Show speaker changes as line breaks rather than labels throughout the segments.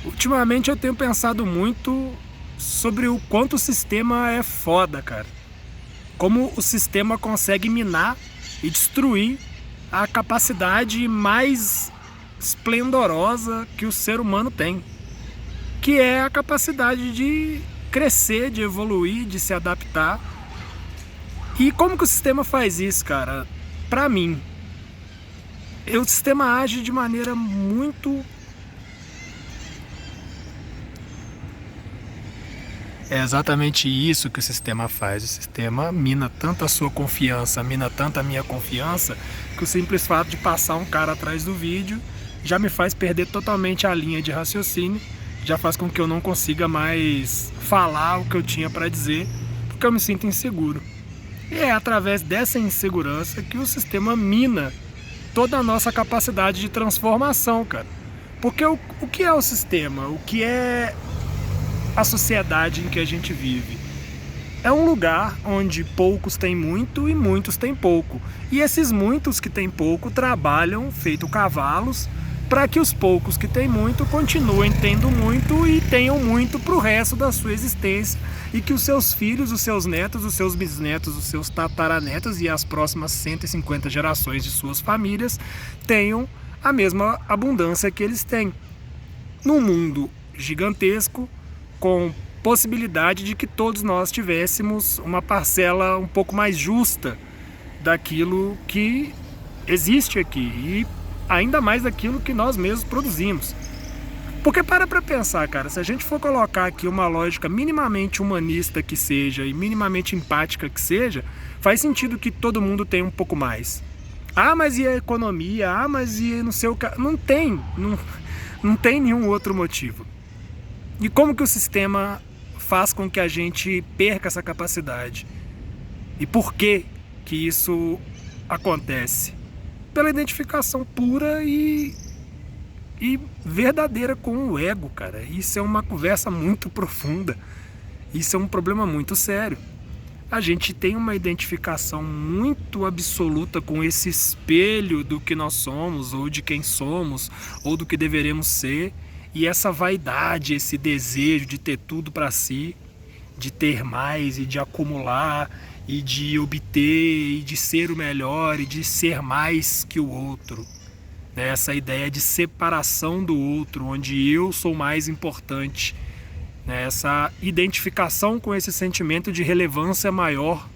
Ultimamente eu tenho pensado muito sobre o quanto o sistema é foda, cara. Como o sistema consegue minar e destruir a capacidade mais esplendorosa que o ser humano tem, que é a capacidade de crescer, de evoluir, de se adaptar. E como que o sistema faz isso, cara? Pra mim, o sistema age de maneira muito... É exatamente isso que o sistema faz. O sistema mina tanto a sua confiança, mina tanto a minha confiança, que o simples fato de passar um cara atrás do vídeo já me faz perder totalmente a linha de raciocínio, já faz com que eu não consiga mais falar o que eu tinha para dizer, porque eu me sinto inseguro. E é através dessa insegurança que o sistema mina toda a nossa capacidade de transformação, cara. Porque o que é o sistema? O que é a sociedade em que a gente vive? É um lugar onde poucos têm muito e muitos têm pouco. E esses muitos que têm pouco trabalham feito cavalos para que os poucos que têm muito continuem tendo muito e tenham muito para o resto da sua existência, e que os seus filhos, os seus netos, os seus bisnetos, os seus tataranetos e as próximas 150 gerações de suas famílias tenham a mesma abundância que eles têm. Num mundo gigantesco, com possibilidade de que todos nós tivéssemos uma parcela um pouco mais justa daquilo que existe aqui, e ainda mais daquilo que nós mesmos produzimos. Porque para pensar, cara, se a gente for colocar aqui uma lógica minimamente humanista que seja e minimamente empática que seja, faz sentido que todo mundo tenha um pouco mais. Ah, mas e a economia? Ah, mas e não sei o que... Não tem nenhum outro motivo. E como que o sistema faz com que a gente perca essa capacidade? E por que isso acontece? Pela identificação pura e verdadeira com o ego, cara. Isso é uma conversa muito profunda. Isso é um problema muito sério. A gente tem uma identificação muito absoluta com esse espelho do que nós somos, ou de quem somos, ou do que deveremos ser. E essa vaidade, esse desejo de ter tudo para si, de ter mais e de acumular e de obter e de ser o melhor e de ser mais que o outro. Essa ideia de separação do outro, onde eu sou mais importante. Essa identificação com esse sentimento de relevância maior,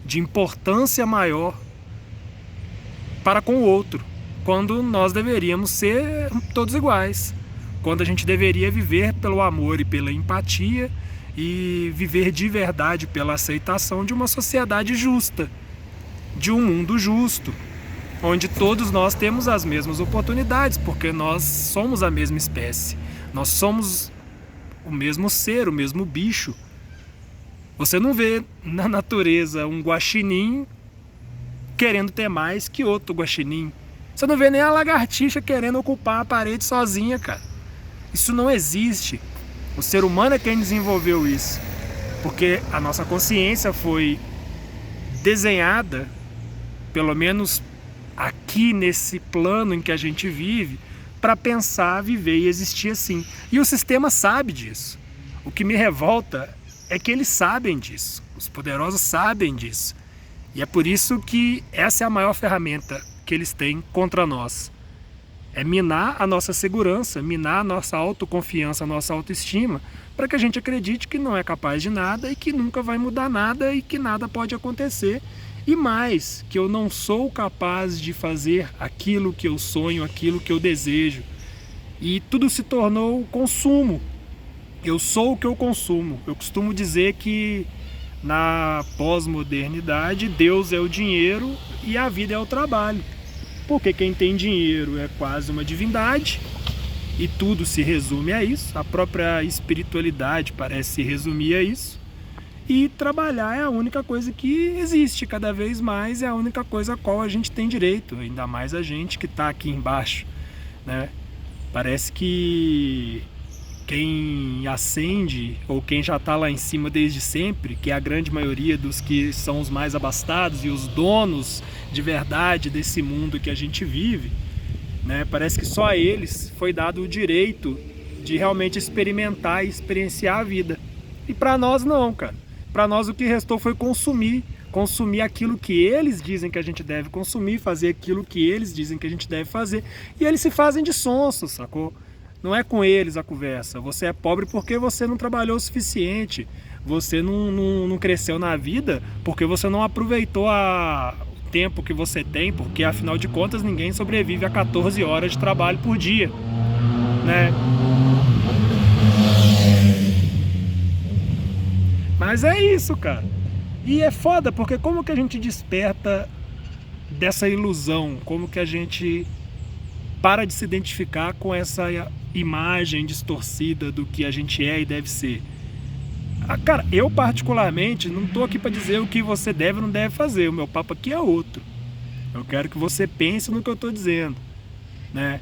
de importância maior para com o outro, quando nós deveríamos ser todos iguais. Quando a gente deveria viver pelo amor e pela empatia e viver de verdade pela aceitação de uma sociedade justa, de um mundo justo, onde todos nós temos as mesmas oportunidades, porque nós somos a mesma espécie, nós somos o mesmo ser, o mesmo bicho. Você não vê na natureza um guaxinim querendo ter mais que outro guaxinim. Você não vê nem a lagartixa querendo ocupar a parede sozinha, cara. Isso não existe. O ser humano é quem desenvolveu isso, porque a nossa consciência foi desenhada, pelo menos aqui nesse plano em que a gente vive, para pensar, viver e existir assim. E o sistema sabe disso. O que me revolta é que eles sabem disso. Os poderosos sabem disso. E é por isso que essa é a maior ferramenta que eles têm contra nós. É minar a nossa segurança, minar a nossa autoconfiança, a nossa autoestima, para que a gente acredite que não é capaz de nada e que nunca vai mudar nada e que nada pode acontecer. E mais, que eu não sou capaz de fazer aquilo que eu sonho, aquilo que eu desejo. E tudo se tornou consumo. Eu sou o que eu consumo. Eu costumo dizer que na pós-modernidade Deus é o dinheiro e a vida é o trabalho. Porque quem tem dinheiro é quase uma divindade e tudo se resume a isso. A própria espiritualidade parece se resumir a isso. E trabalhar é a única coisa que existe, cada vez mais é a única coisa a qual a gente tem direito, ainda mais a gente que está aqui embaixo, né? Parece que quem ascende, ou quem já está lá em cima desde sempre, que é a grande maioria dos que são os mais abastados e os donos de verdade desse mundo que a gente vive, né? Parece que só a eles foi dado o direito de realmente experimentar e experienciar a vida. E para nós não, cara. Para nós o que restou foi consumir aquilo que eles dizem que a gente deve consumir, fazer aquilo que eles dizem que a gente deve fazer. E eles se fazem de sonso, sacou? Não é com eles a conversa. Você é pobre porque você não trabalhou o suficiente. Você não cresceu na vida porque você não aproveitou o tempo que você tem, porque afinal de contas ninguém sobrevive a 14 horas de trabalho por dia, né? Mas é isso, cara. E é foda, porque como que a gente desperta dessa ilusão? Como que a gente para de se identificar com essa imagem distorcida do que a gente é e deve ser? Cara, eu particularmente não tô aqui para dizer o que você deve ou não deve fazer. O meu papo aqui é outro. Eu quero que você pense no que eu tô dizendo, né?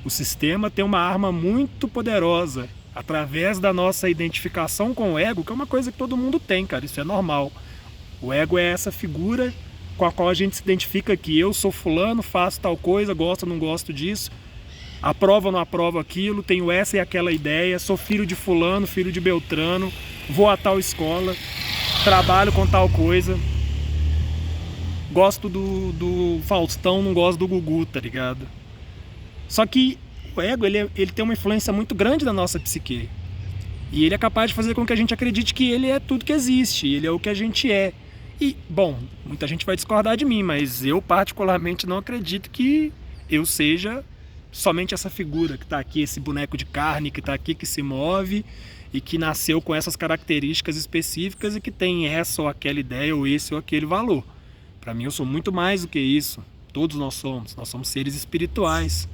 O sistema tem uma arma muito poderosa através da nossa identificação com o ego, que é uma coisa que todo mundo tem, cara, isso é normal. O ego é essa figura com a qual a gente se identifica que eu sou fulano, faço tal coisa, gosto ou não gosto disso, aprovo ou não aprovo aquilo, tenho essa e aquela ideia, sou filho de fulano, filho de Beltrano, vou a tal escola, trabalho com tal coisa, gosto do Faustão, não gosto do Gugu, tá ligado? Só que o ego, ele tem uma influência muito grande na nossa psique. E ele é capaz de fazer com que a gente acredite que ele é tudo que existe, ele é o que a gente é. E, bom, muita gente vai discordar de mim, mas eu particularmente não acredito que eu seja somente essa figura que está aqui, esse boneco de carne que está aqui, que se move e que nasceu com essas características específicas e que tem essa ou aquela ideia ou esse ou aquele valor. Para mim, eu sou muito mais do que isso. Todos nós somos seres espirituais,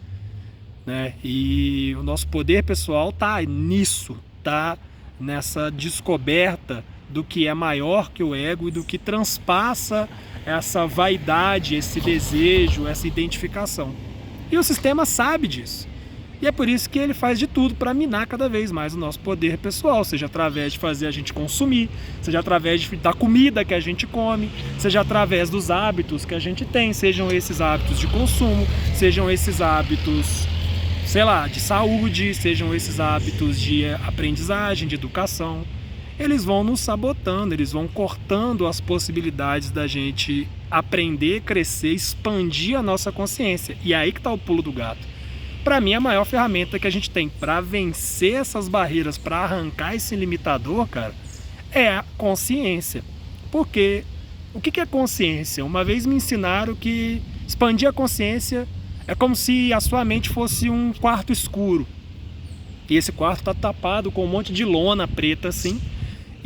né? E o nosso poder pessoal tá nisso, tá nessa descoberta do que é maior que o ego e do que transpassa essa vaidade, esse desejo, essa identificação. E o sistema sabe disso. E é por isso que ele faz de tudo para minar cada vez mais o nosso poder pessoal, seja através de fazer a gente consumir, seja através da comida que a gente come, seja através dos hábitos que a gente tem, sejam esses hábitos de consumo, sejam esses hábitos, sei lá, de saúde, sejam esses hábitos de aprendizagem, de educação. Eles vão nos sabotando, eles vão cortando as possibilidades da gente aprender, crescer, expandir a nossa consciência. E é aí que está o pulo do gato. Para mim, a maior ferramenta que a gente tem para vencer essas barreiras, para arrancar esse limitador, cara, é a consciência. Porque o que é consciência? Uma vez me ensinaram que expandir a consciência é como se a sua mente fosse um quarto escuro. E esse quarto está tapado com um monte de lona preta assim.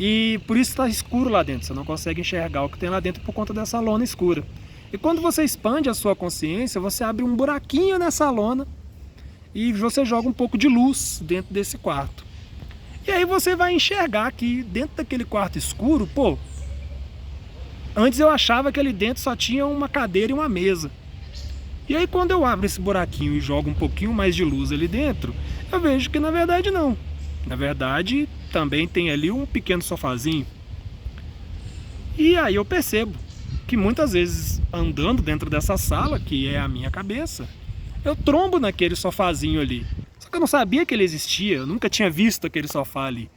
E por isso está escuro lá dentro. Você não consegue enxergar o que tem lá dentro por conta dessa lona escura. E quando você expande a sua consciência, você abre um buraquinho nessa lona e você joga um pouco de luz dentro desse quarto. E aí você vai enxergar que dentro daquele quarto escuro, pô, antes eu achava que ali dentro só tinha uma cadeira e uma mesa. E aí quando eu abro esse buraquinho e jogo um pouquinho mais de luz ali dentro, eu vejo que na verdade não. Na verdade, também tem ali um pequeno sofazinho. E aí eu percebo que muitas vezes andando dentro dessa sala, que é a minha cabeça, eu trombo naquele sofazinho ali. Só que eu não sabia que ele existia, eu nunca tinha visto aquele sofá ali.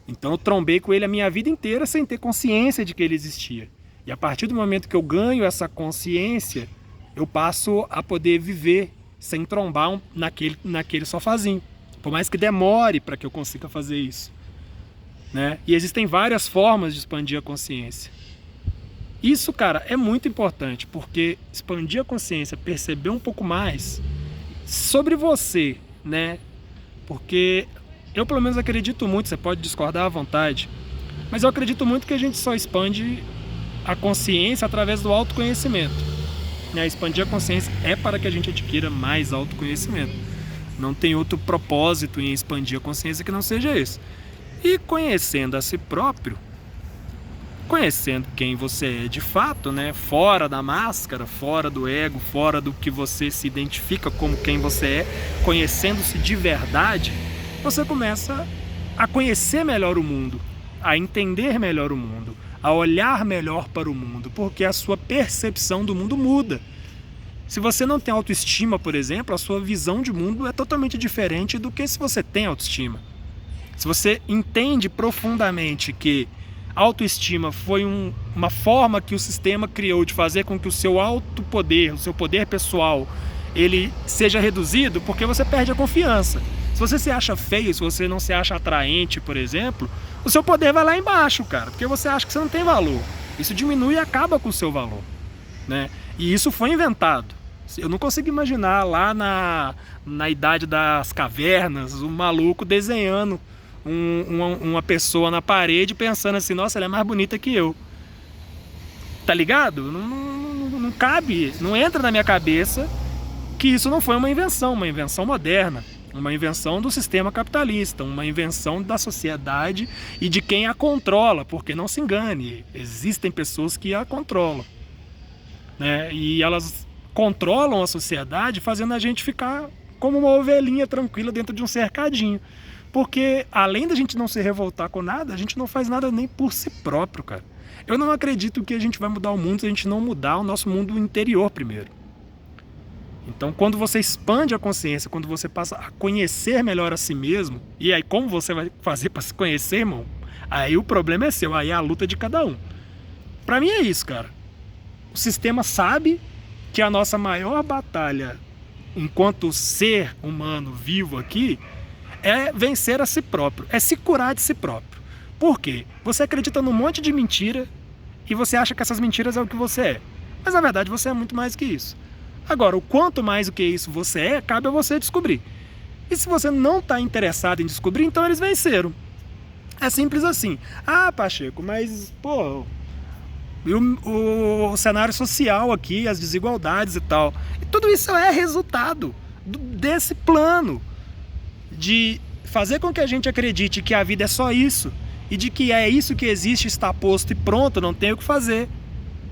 Então eu trombei com ele a minha vida inteira sem ter consciência de que ele existia. E a partir do momento que eu ganho essa consciência, eu passo a poder viver sem trombar naquele sofazinho. Por mais que demore para que eu consiga fazer isso, né? E existem várias formas de expandir a consciência. Isso, cara, é muito importante, porque expandir a consciência, perceber um pouco mais sobre você, né? Porque eu pelo menos acredito muito, você pode discordar à vontade, mas eu acredito muito que a gente só expande a consciência através do autoconhecimento, né? Expandir a consciência é para que a gente adquira mais autoconhecimento. Não tem outro propósito em expandir a consciência que não seja esse. E conhecendo a si próprio, conhecendo quem você é de fato, né? Fora da máscara, fora do ego, fora do que você se identifica como quem você é, conhecendo-se de verdade, você começa a conhecer melhor o mundo, a entender melhor o mundo, a olhar melhor para o mundo, porque a sua percepção do mundo muda. Se você não tem autoestima, por exemplo, a sua visão de mundo é totalmente diferente do que se você tem autoestima. Se você entende profundamente que autoestima foi uma forma que o sistema criou de fazer com que o seu autopoder, o seu poder pessoal, ele seja reduzido, porque você perde a confiança. Se você se acha feio, se você não se acha atraente, por exemplo, o seu poder vai lá embaixo, cara, porque você acha que você não tem valor. Isso diminui e acaba com o seu valor, né? E isso foi inventado. Eu não consigo imaginar lá na idade das cavernas, um maluco desenhando uma pessoa na parede pensando assim, nossa, ela é mais bonita que eu. Tá ligado? Não cabe, não entra na minha cabeça que isso não foi uma invenção moderna, uma invenção do sistema capitalista, uma invenção da sociedade e de quem a controla, porque não se engane, existem pessoas que a controlam, né? E elas controlam a sociedade fazendo a gente ficar como uma ovelhinha tranquila dentro de um cercadinho. Porque além da gente não se revoltar com nada, a gente não faz nada nem por si próprio, cara. Eu não acredito que a gente vai mudar o mundo se a gente não mudar o nosso mundo interior primeiro. Então, quando você expande a consciência, quando você passa a conhecer melhor a si mesmo, e aí como você vai fazer para se conhecer, irmão? Aí o problema é seu, aí é a luta de cada um. Pra mim é isso, cara. O sistema sabe que a nossa maior batalha enquanto ser humano vivo aqui é vencer a si próprio, é se curar de si próprio. Por quê? Você acredita num monte de mentira e você acha que essas mentiras é o que você é. Mas na verdade você é muito mais que isso. Agora, o quanto mais do que isso você é, cabe a você descobrir. E se você não está interessado em descobrir, então eles venceram. É simples assim. Ah, Pacheco, mas, pô, o cenário social aqui, as desigualdades e tal. E tudo isso é resultado desse plano de fazer com que a gente acredite que a vida é só isso e de que é isso que existe, está posto e pronto, não tem o que fazer.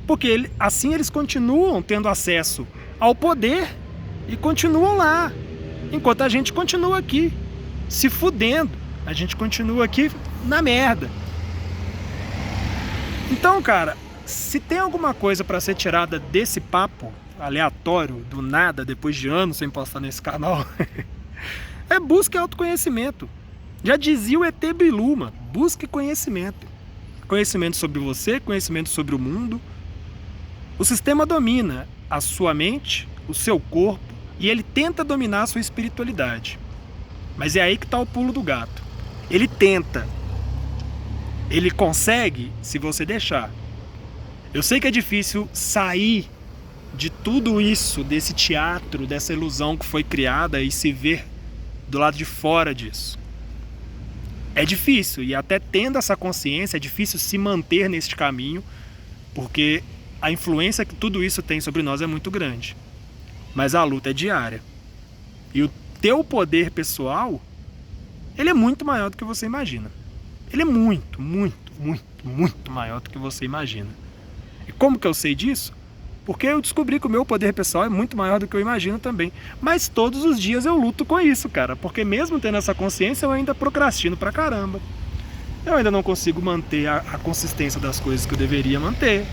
Porque assim eles continuam tendo acesso ao poder e continuam lá, enquanto a gente continua aqui se fudendo, a gente continua aqui na merda. Então, cara, se tem alguma coisa para ser tirada desse papo aleatório, do nada, depois de anos sem postar nesse canal, é busque autoconhecimento. Já dizia o ET Bilu, mano, busque conhecimento. Conhecimento sobre você, conhecimento sobre o mundo. O sistema domina a sua mente, o seu corpo, e ele tenta dominar a sua espiritualidade. Mas é aí que está o pulo do gato. Ele tenta. Ele consegue se você deixar. Eu sei que é difícil sair de tudo isso, desse teatro, dessa ilusão que foi criada e se ver do lado de fora disso. É difícil, e até tendo essa consciência, é difícil se manter neste caminho, porque a influência que tudo isso tem sobre nós é muito grande. Mas a luta é diária. E o teu poder pessoal, ele é muito maior do que você imagina. Ele é muito, muito, muito, muito maior do que você imagina. E como que eu sei disso? Porque eu descobri que o meu poder pessoal é muito maior do que eu imagino também. Mas todos os dias eu luto com isso, cara. Porque mesmo tendo essa consciência, eu ainda procrastino pra caramba. Eu ainda não consigo manter a consistência das coisas que eu deveria manter.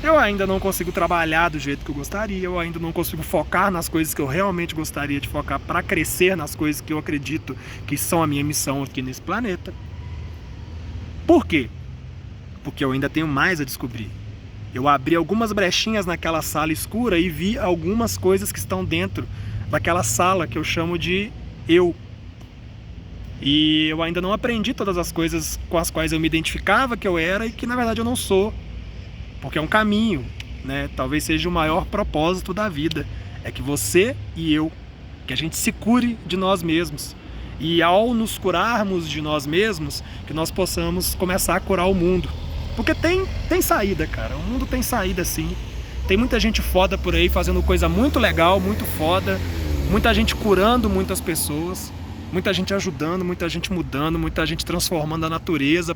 Eu ainda não consigo trabalhar do jeito que eu gostaria. Eu ainda não consigo focar nas coisas que eu realmente gostaria de focar para crescer nas coisas que eu acredito que são a minha missão aqui nesse planeta. Por quê? Porque eu ainda tenho mais a descobrir. Eu abri algumas brechinhas naquela sala escura e vi algumas coisas que estão dentro daquela sala que eu chamo de eu. E eu ainda não aprendi todas as coisas com as quais eu me identificava que eu era e que na verdade eu não sou. Porque é um caminho, né? Talvez seja o maior propósito da vida. É que você e eu, que a gente se cure de nós mesmos. E ao nos curarmos de nós mesmos, que nós possamos começar a curar o mundo. Porque tem saída, cara. O mundo tem saída, sim. Tem muita gente foda por aí fazendo coisa muito legal, muito foda. Muita gente curando muitas pessoas. Muita gente ajudando, muita gente mudando, muita gente transformando a natureza.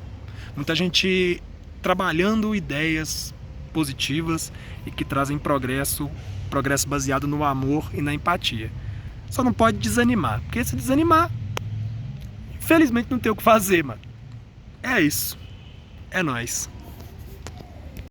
Muita gente trabalhando ideias positivas e que trazem progresso baseado no amor e na empatia. Só não pode desanimar, porque se desanimar, infelizmente não tem o que fazer, mano. É isso. É nóis.